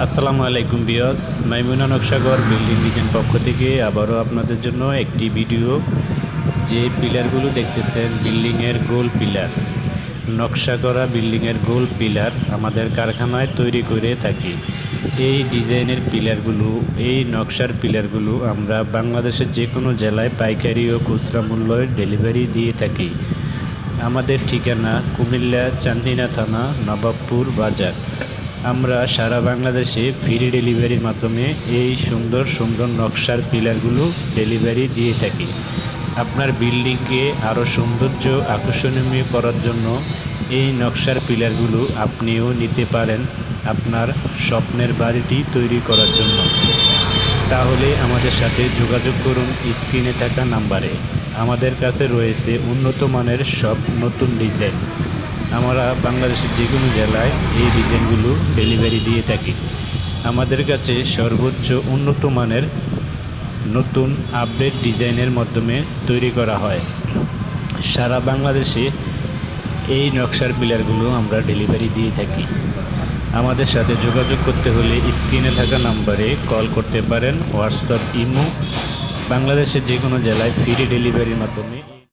আসসালামু আলাইকুম ভিউয়ার্স, মাইমুনা Nakshagar building design পক্ষ থেকে আবারও আপনাদের জন্য একটি ভিডিও। যে পিলারগুলো দেখতেছেন বিল্ডিংয়ের গোল পিলার, নকশা করা বিল্ডিংয়ের গোল পিলার আমাদের কারখানায় তৈরি করে থাকি। এই ডিজাইনের পিলারগুলো, এই নকশার পিলারগুলো আমরা বাংলাদেশের যে কোনো জেলায় পাইকারি ও খুচরা মূল্যে ডেলিভারি দিয়ে থাকি। আমাদের ঠিকানা কুমিল্লা চান্দিনা থানা, নবাবপুর বাজার। আমরা সারা বাংলাদেশে ফ্রি ডেলিভারির মাধ্যমে এই সুন্দর সুন্দর নকশার পিলারগুলো ডেলিভারি দিয়ে থাকি। আপনার বিল্ডিংকে আরও সৌন্দর্য আকর্ষণীয় করার জন্য এই নকশার পিলারগুলো আপনিও নিতে পারেন আপনার স্বপ্নের বাড়িটি তৈরি করার জন্য। তাহলে আমাদের সাথে যোগাযোগ করুন স্ক্রিনে থাকা নাম্বারে। আমাদের কাছে রয়েছে উন্নত মানের সব নতুন ডিজাইন। আমরা বাংলাদেশের যে কোনো জেলায় এই ডিজাইনগুলো ডেলিভারি দিয়ে থাকি। আমাদের কাছে সর্বোচ্চ উন্নত মানের নতুন আপডেট ডিজাইনের মাধ্যমে তৈরি করা হয়। সারা বাংলাদেশে এই নকশার পিলারগুলো আমরা ডেলিভারি দিয়ে থাকি। আমাদের সাথে যোগাযোগ করতে হলে স্ক্রিনে থাকা নাম্বারে কল করতে পারেন, হোয়াটসঅ্যাপ, ইমো। বাংলাদেশের যে কোনো জেলায় ফ্রি ডেলিভারির মাধ্যমে